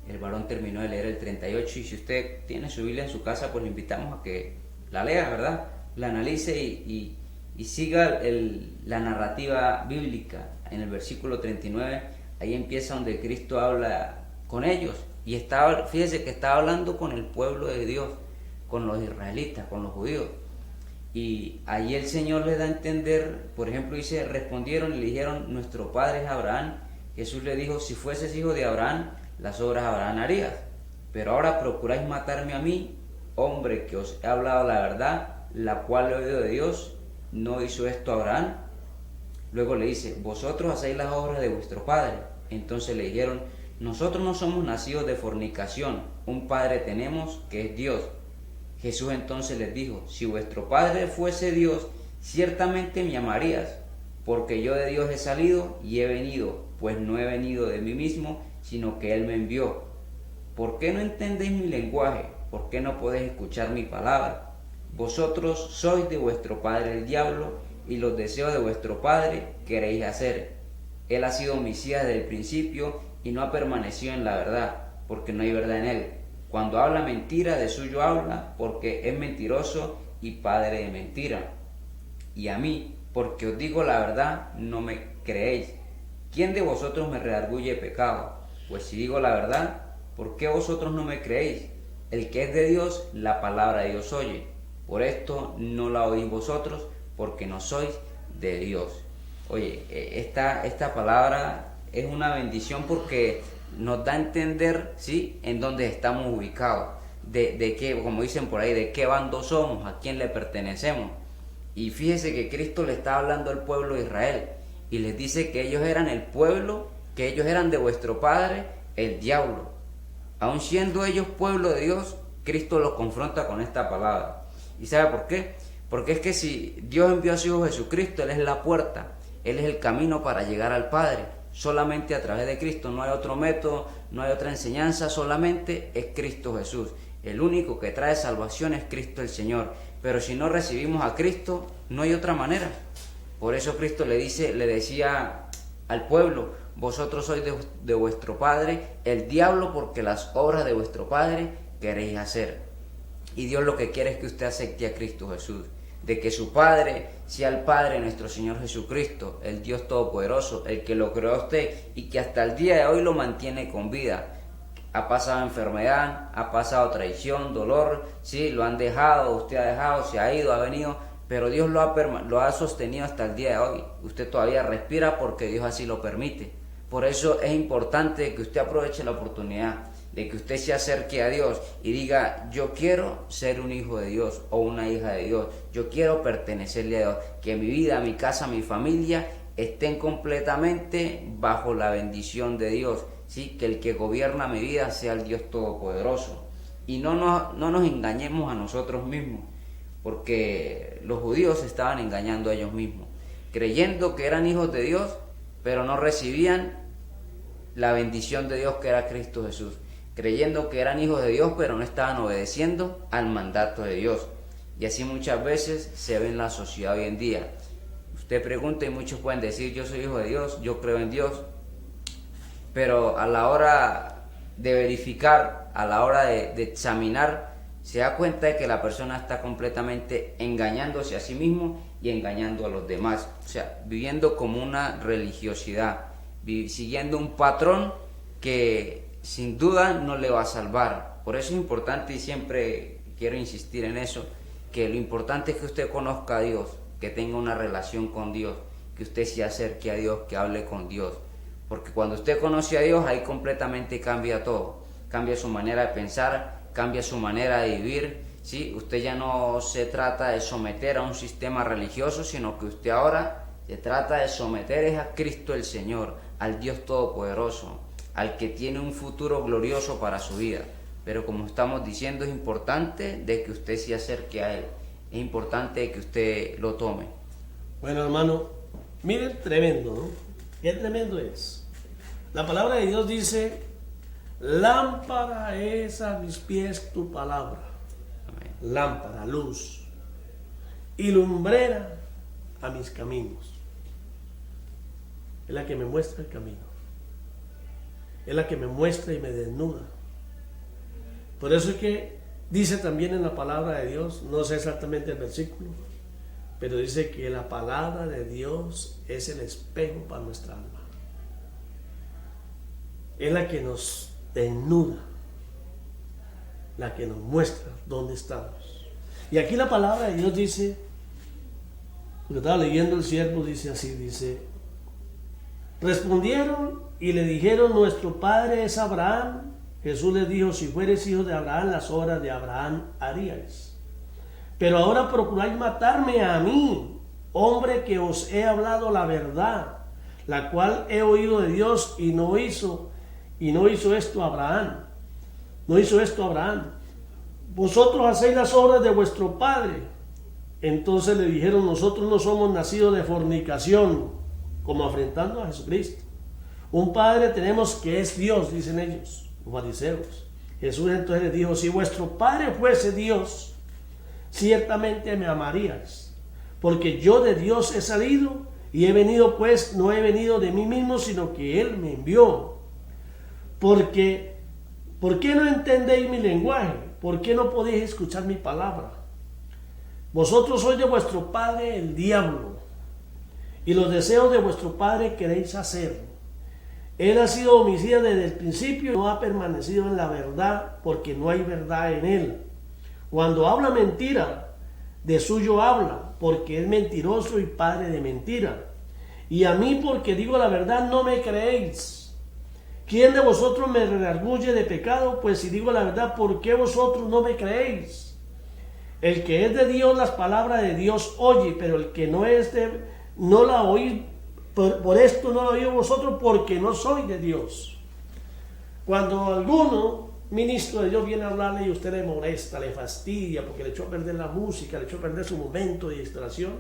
El varón terminó de leer el 38, y si usted tiene su Biblia en su casa, pues le invitamos a que la lea, ¿verdad? La analice y siga la narrativa bíblica. En el versículo 39, ahí empieza donde Cristo habla con ellos. Y fíjese que estaba hablando con el pueblo de Dios, con los israelitas, con los judíos. Y ahí el Señor les da a entender, por ejemplo, dice, respondieron y le dijeron, nuestro padre es Abraham. Jesús le dijo, si fueses hijo de Abraham, las obras de Abraham harías. Pero ahora procuráis matarme a mí, hombre que os he hablado la verdad, la cual he oído de Dios. ¿No hizo esto Abraham? Luego le dice, vosotros hacéis las obras de vuestro padre. Entonces le dijeron, nosotros no somos nacidos de fornicación, un padre tenemos que es Dios. Jesús entonces les dijo, si vuestro Padre fuese Dios, ciertamente me amarías, porque yo de Dios he salido y he venido, pues no he venido de mí mismo, sino que Él me envió. ¿Por qué no entendéis mi lenguaje? ¿Por qué no podéis escuchar mi palabra? Vosotros sois de vuestro padre el diablo, y los deseos de vuestro padre queréis hacer. Él ha sido homicida desde el principio, y no ha permanecido en la verdad, porque no hay verdad en él. Cuando habla mentira, de suyo habla, porque es mentiroso y padre de mentira. Y a mí, porque os digo la verdad, no me creéis? ¿Quién de vosotros me redarguye pecado? Pues si digo la verdad, ¿por qué vosotros no me creéis? El que es de Dios, la palabra de Dios oye. Por esto no la oís vosotros, porque no sois de Dios. Oye, esta palabra es una bendición porque nos da a entender, ¿sí?, en dónde estamos ubicados, de qué, como dicen por ahí, de qué bando somos, a quién le pertenecemos. Y fíjese que Cristo le está hablando al pueblo de Israel y les dice que ellos eran el pueblo, que ellos eran de vuestro padre, el diablo. Aun siendo ellos pueblo de Dios, Cristo los confronta con esta palabra. ¿Y sabe por qué? Porque es que si Dios envió a su Hijo Jesucristo, Él es la puerta, Él es el camino para llegar al Padre. Solamente a través de Cristo, no hay otro método, no hay otra enseñanza, solamente es Cristo Jesús. El único que trae salvación es Cristo el Señor. Pero si no recibimos a Cristo, no hay otra manera. Por eso Cristo le decía al pueblo: vosotros sois de vuestro padre el diablo, porque las obras de vuestro padre queréis hacer. Y Dios lo que quiere es que usted acepte a Cristo Jesús, de que su Padre sea el Padre de nuestro Señor Jesucristo, el Dios Todopoderoso, el que lo creó a usted y que hasta el día de hoy lo mantiene con vida. Ha pasado enfermedad, ha pasado traición, dolor, sí, lo han dejado, usted ha dejado, se ha ido, ha venido, pero Dios lo ha sostenido hasta el día de hoy. Usted todavía respira porque Dios así lo permite. Por eso es importante que usted aproveche la oportunidad de que usted se acerque a Dios y diga: yo quiero ser un hijo de Dios o una hija de Dios, yo quiero pertenecerle a Dios, que mi vida, mi casa, mi familia estén completamente bajo la bendición de Dios, ¿sí? Que el que gobierna mi vida sea el Dios Todopoderoso. Y no nos engañemos a nosotros mismos, porque los judíos se estaban engañando a ellos mismos, creyendo que eran hijos de Dios, pero no recibían la bendición de Dios que era Cristo Jesús, creyendo que eran hijos de Dios, pero no estaban obedeciendo al mandato de Dios. Y así muchas veces se ve en la sociedad hoy en día. Usted pregunta y muchos pueden decir: yo soy hijo de Dios, yo creo en Dios, pero a la hora de verificar, a la hora de examinar, se da cuenta de que la persona está completamente engañándose a sí mismo y engañando a los demás. O sea, viviendo como una religiosidad, siguiendo un patrón que sin duda no le va a salvar. Por eso es importante, y siempre quiero insistir en eso, que lo importante es que usted conozca a Dios, que tenga una relación con Dios, que usted se acerque a Dios, que hable con Dios. Porque cuando usted conoce a Dios, ahí completamente cambia todo. Cambia su manera de pensar, cambia su manera de vivir, ¿sí? Usted ya no se trata de someter a un sistema religioso, sino que usted ahora se trata de someter a Cristo el Señor, al Dios Todopoderoso, al que tiene un futuro glorioso para su vida. Pero como estamos diciendo, es importante de que usted se acerque a Él, es importante que usted lo tome. Bueno, hermano, miren, tremendo, ¿no? Qué tremendo es. La palabra de Dios dice: lámpara es a mis pies tu palabra. Amén. Lámpara, luz, y lumbrera a mis caminos. Es la que me muestra el camino, es la que me muestra y me desnuda. Por eso es que dice también en la palabra de Dios, no sé exactamente el versículo, pero dice que la palabra de Dios es el espejo para nuestra alma. Es la que nos desnuda, la que nos muestra dónde estamos. Y aquí la palabra de Dios dice, porque estaba leyendo el siervo, dice así, dice: respondieron y le dijeron: nuestro padre es Abraham. Jesús les dijo: si fueres hijos de Abraham, las obras de Abraham haríais. Pero ahora procuráis matarme a mí, hombre que os he hablado la verdad, la cual he oído de Dios, y no hizo esto Abraham. No hizo esto Abraham. Vosotros hacéis las obras de vuestro padre. Entonces le dijeron: nosotros no somos nacidos de fornicación, como afrentando a Jesucristo. Un padre tenemos que es Dios, dicen ellos, los fariseos. Jesús entonces les dijo: si vuestro padre fuese Dios, ciertamente me amaríais, porque yo de Dios he salido y he venido, pues no he venido de mí mismo, sino que Él me envió. ¿Por qué no entendéis mi lenguaje? ¿Por qué no podéis escuchar mi palabra? Vosotros sois de vuestro padre el diablo, y los deseos de vuestro padre queréis hacer. Él ha sido homicida desde el principio y no ha permanecido en la verdad, porque no hay verdad en él. Cuando habla mentira, de suyo habla, porque es mentiroso y padre de mentira. Y a mí, porque digo la verdad, no me creéis. ¿Quién de vosotros me redarguye de pecado? Pues si digo la verdad, ¿por qué vosotros no me creéis? El que es de Dios, las palabras de Dios oye, pero el que no es de, no la oís. Por esto no lo oí vosotros, porque no soy de Dios. Cuando alguno ministro de Dios viene a hablarle y usted le molesta, le fastidia, porque le echó a perder la música, le echó a perder su momento de distracción,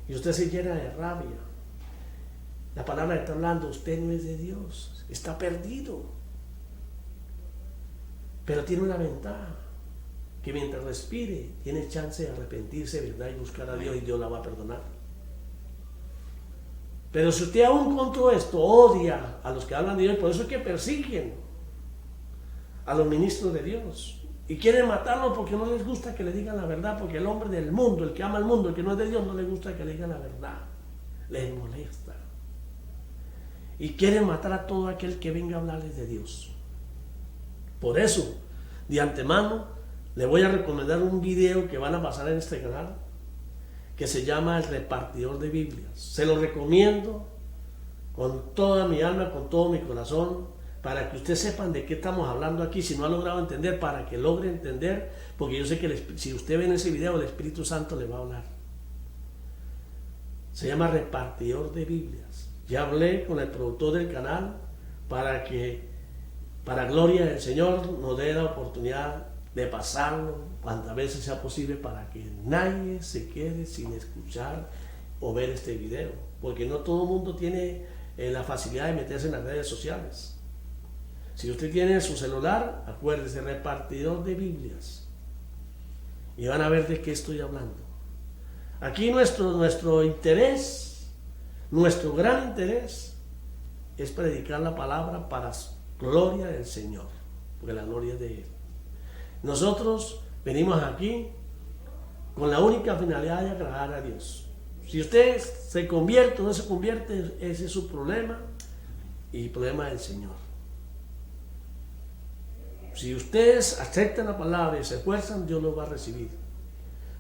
y usted se llena de rabia, la palabra está hablando, usted no es de Dios, está perdido. Pero tiene una ventaja, que mientras respire, tiene chance de arrepentirse, ¿verdad? Y buscar a Dios, y Dios la va a perdonar. Pero si usted aún con todo esto odia a los que hablan de Dios, por eso es que persiguen a los ministros de Dios y quieren matarlos porque no les gusta que le digan la verdad, porque el hombre del mundo, el que ama al mundo, el que no es de Dios, no le gusta que le digan la verdad, les molesta y quieren matar a todo aquel que venga a hablarles de Dios. Por eso, de antemano, le voy a recomendar un video que van a pasar en este canal, que se llama El Repartidor de Biblias. Se lo recomiendo con toda mi alma, con todo mi corazón, para que ustedes sepan de qué estamos hablando aquí, si no ha logrado entender, para que logre entender, porque yo sé que si usted ve en ese video, el Espíritu Santo le va a hablar. Se llama Repartidor de Biblias. Ya hablé con el productor del canal para que, para gloria del Señor, nos dé la oportunidad de pasarlo cuantas veces sea posible, para que nadie se quede sin escuchar o ver este video, porque no todo el mundo tiene la facilidad de meterse en las redes sociales. Si usted tiene su celular, acuérdese, Repartidor de Biblias, y van a ver de qué estoy hablando. Aquí nuestro interés, nuestro gran interés, es predicar la palabra para gloria del Señor, porque la gloria es de Él. Nosotros venimos aquí con la única finalidad de agradar a Dios. Si usted se convierte o no se convierte, ese es su problema y el problema del Señor. Si ustedes aceptan la palabra y se esfuerzan, Dios los va a recibir.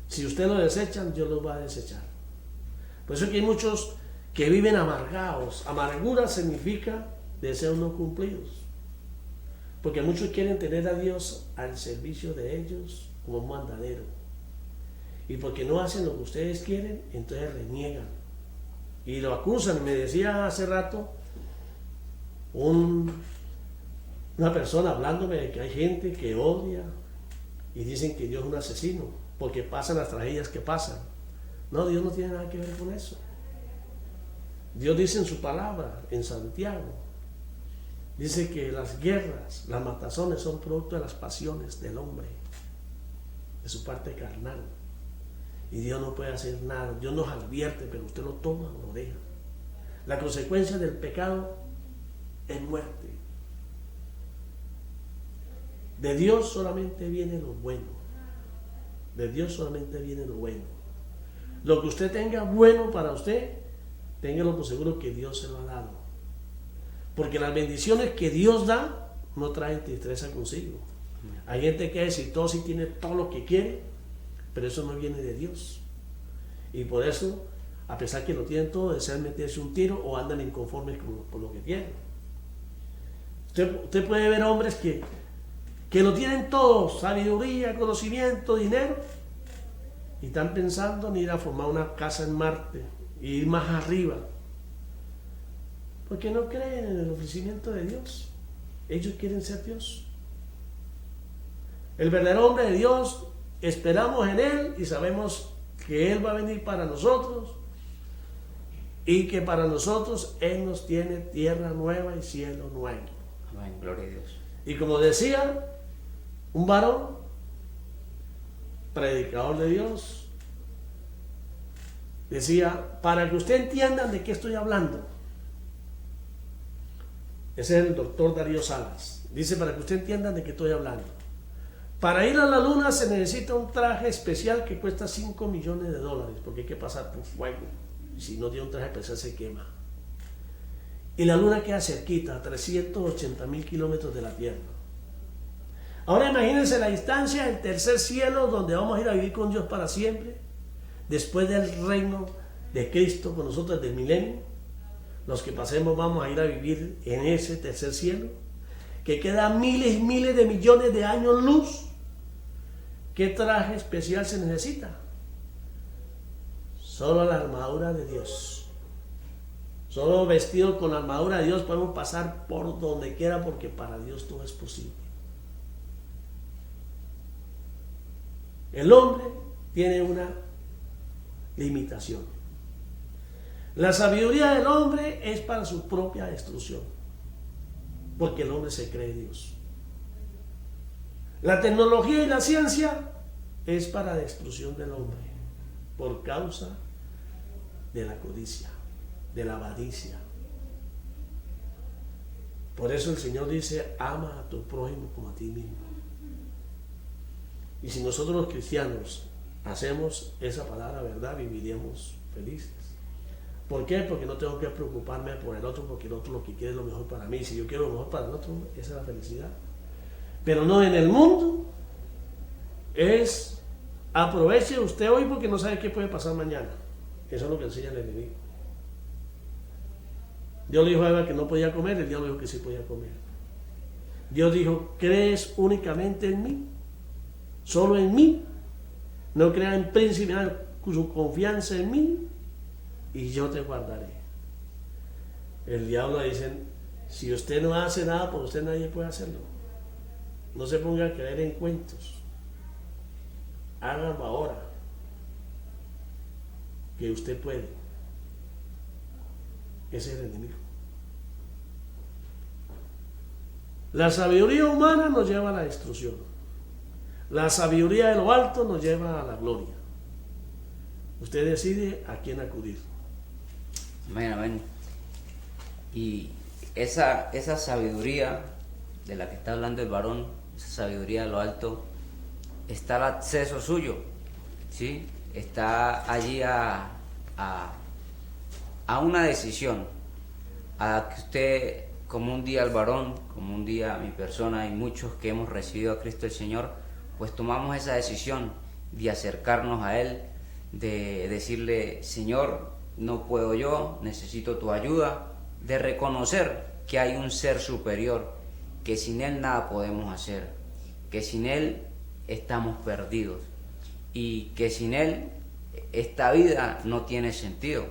Si ustedes lo desechan, Dios los va a desechar. Por eso que hay muchos que viven amargados. Amargura significa deseos no cumplidos. Porque muchos quieren tener a Dios al servicio de ellos como un mandadero. Y porque no hacen lo que ustedes quieren, entonces reniegan. Y lo acusan. Me decía hace rato una persona hablándome de que hay gente que odia y dicen que Dios es un asesino, porque pasan las tragedias que pasan. No, Dios no tiene nada que ver con eso. Dios dice en su palabra, en Santiago, dice que las guerras, las matazones son producto de las pasiones del hombre, de su parte carnal. Y Dios no puede hacer nada. Dios nos advierte, pero usted lo toma o lo deja. La consecuencia del pecado es muerte. De Dios solamente viene lo bueno. De Dios solamente viene lo bueno. Lo que usted tenga bueno para usted, téngalo por seguro que Dios se lo ha dado. Porque las bendiciones que Dios da no traen tristeza consigo. Hay gente que es exitosa y tiene todo lo que quiere, pero eso no viene de Dios. Y por eso, a pesar que lo tienen todo, desean meterse un tiro o andan inconformes por lo que tienen. Usted puede ver hombres que lo tienen todo, sabiduría, conocimiento, dinero, y están pensando en ir a formar una casa en Marte y ir más arriba, porque no creen en el ofrecimiento de Dios. Ellos quieren ser Dios. El verdadero hombre de Dios, esperamos en Él y sabemos que Él va a venir para nosotros y que para nosotros Él nos tiene tierra nueva y cielo nuevo. Amén, gloria a Dios. Y como decía un varón, predicador de Dios, decía, para que usted entienda de qué estoy hablando. Ese es el doctor Darío Salas. Dice, para que usted entienda de qué estoy hablando. Para ir a la luna se necesita un traje especial que cuesta $5 millones, porque hay que pasar por fuego, si no tiene un traje especial se quema. Y la luna queda cerquita, a 380.000 kilómetros de la Tierra. Ahora imagínense la distancia del tercer cielo, donde vamos a ir a vivir con Dios para siempre, después del reino de Cristo con nosotros del milenio. Los que pasemos vamos a ir a vivir en ese tercer cielo, que queda miles y miles de millones de años luz. ¿Qué traje especial se necesita? Solo la armadura de Dios. Solo vestidos con la armadura de Dios podemos pasar por donde quiera, porque para Dios todo es posible. El hombre tiene una limitación. La sabiduría del hombre es para su propia destrucción, porque el hombre se cree Dios. La tecnología y la ciencia es para destrucción del hombre, por causa de la codicia, de la avaricia. Por eso el Señor dice: ama a tu prójimo como a ti mismo. Y si nosotros los cristianos hacemos esa palabra verdad, viviríamos felices. ¿Por qué? Porque no tengo que preocuparme por el otro, porque el otro lo que quiere es lo mejor para mí. Si yo quiero lo mejor para el otro, esa es la felicidad. Pero no, en el mundo es: aproveche usted hoy porque no sabe qué puede pasar mañana. Eso es lo que enseña el enemigo. Dios le dijo a Eva que no podía comer, el diablo dijo que sí podía comer. Dios dijo: ¿crees únicamente en mí? Solo en mí. No creas en príncipe, su confianza en mí, y yo te guardaré. El diablo dice: si usted no hace nada por usted, nadie puede hacerlo. No se ponga a creer en cuentos. Hágalo ahora, que usted puede. Ese es el enemigo. La sabiduría humana nos lleva a la destrucción. La sabiduría de lo alto nos lleva a la gloria. Usted decide a quién acudir. Amén, amén. Y esa sabiduría de la que está hablando el varón, esa sabiduría de lo alto, está al acceso suyo, ¿sí? Está allí a una decisión, a que usted, como un día el varón, como un día mi persona y muchos que hemos recibido a Cristo el Señor, pues tomamos esa decisión de acercarnos a Él, de decirle: Señor, no puedo yo, necesito tu ayuda, de reconocer que hay un ser superior, que sin Él nada podemos hacer, que sin Él estamos perdidos y que sin Él esta vida no tiene sentido.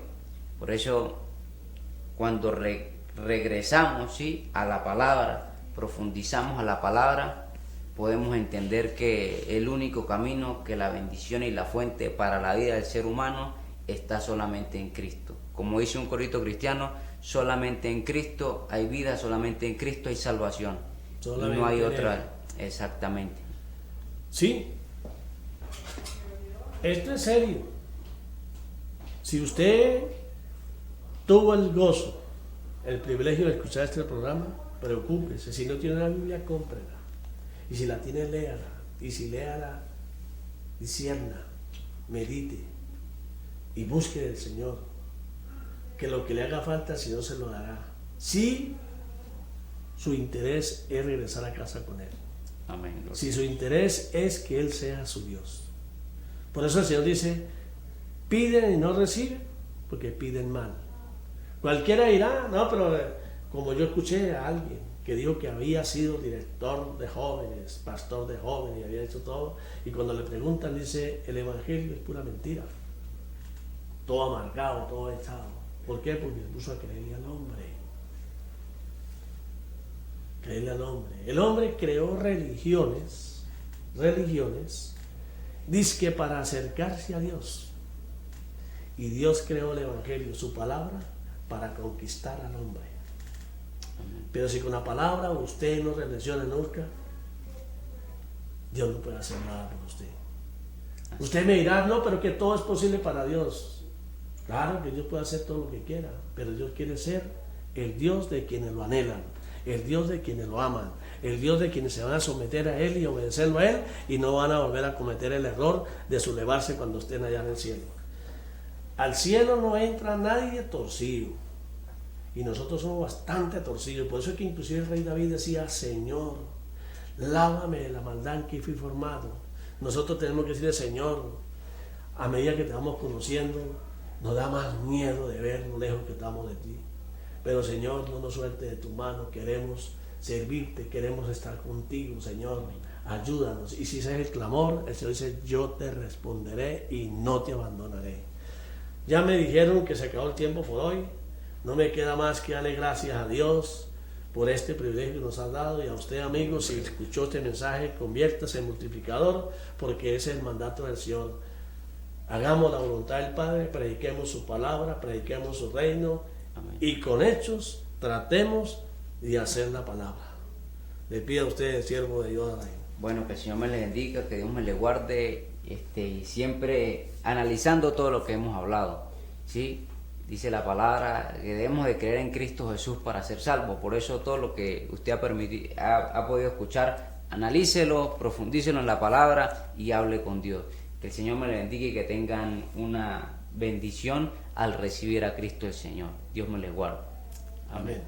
Por eso, cuando regresamos, ¿sí?, a la palabra, profundizamos a la palabra, podemos entender que el único camino, que la bendición y la fuente para la vida del ser humano está solamente en Cristo. Como dice un corito cristiano: solamente en Cristo hay vida, solamente en Cristo hay salvación. Solamente no hay otra. Exactamente. Sí. Esto es serio. Si usted tuvo el gozo, el privilegio de escuchar este programa, preocúpese. Si no tiene la Biblia, cómprela. Y si la tiene, léala. Y si léala, discierna, medite y busque del Señor, que lo que le haga falta, si no, se lo dará. Si su interés es regresar a casa con Él. Amén. Si su interés es que Él sea su Dios. Por eso el Señor dice: piden y no reciben, porque piden mal. Cualquiera dirá: no, pero como yo escuché a alguien que dijo que había sido director de jóvenes, pastor de jóvenes, y había hecho todo, y cuando le preguntan dice: el evangelio es pura mentira, todo amargado, todo echado. ¿Por qué? Porque se puso a creerle al hombre. Creerle al hombre. El hombre creó religiones, dizque para acercarse a Dios. Y Dios creó el evangelio, su palabra, para conquistar al hombre. Pero si con la palabra usted no reflexiona nunca, Dios no puede hacer nada por usted. Usted me dirá: no, pero que todo es posible para Dios. Claro que Dios puede hacer todo lo que quiera, pero Dios quiere ser el Dios de quienes lo anhelan, el Dios de quienes lo aman, el Dios de quienes se van a someter a Él y obedecerlo a Él, y no van a volver a cometer el error de sublevarse cuando estén allá en el cielo. Al cielo no entra nadie torcido. Y nosotros somos bastante torcidos. Por eso es que inclusive el rey David decía, Señor, lávame de la maldad en que fui formado. Nosotros tenemos que decirle, Señor, a medida que te vamos conociendo, nos da más miedo de ver lo lejos que estamos de ti. Pero Señor, no nos sueltes de tu mano, queremos servirte, queremos estar contigo, Señor, ayúdanos. Y si ese es el clamor, el Señor dice, yo te responderé y no te abandonaré. Ya me dijeron que se acabó el tiempo por hoy, no me queda más que darle gracias a Dios por este privilegio que nos ha dado, y a usted, amigo, si escuchó este mensaje, conviértase en multiplicador, porque ese es el mandato del Señor. Hagamos la voluntad del Padre, prediquemos su palabra, prediquemos su reino. Amén. Y con hechos tratemos de hacer la palabra. Le pido a usted, siervo de Dios. Bueno, que el Señor me le bendiga, que Dios me le guarde, y siempre analizando todo lo que hemos hablado, ¿sí? Dice la palabra que debemos de creer en Cristo Jesús para ser salvos. Por eso todo lo que usted ha podido escuchar, analícelo, profundícelo en la palabra y hable con Dios. Que el Señor me le bendiga y que tengan una bendición al recibir a Cristo el Señor. Dios me les guarde. Amén.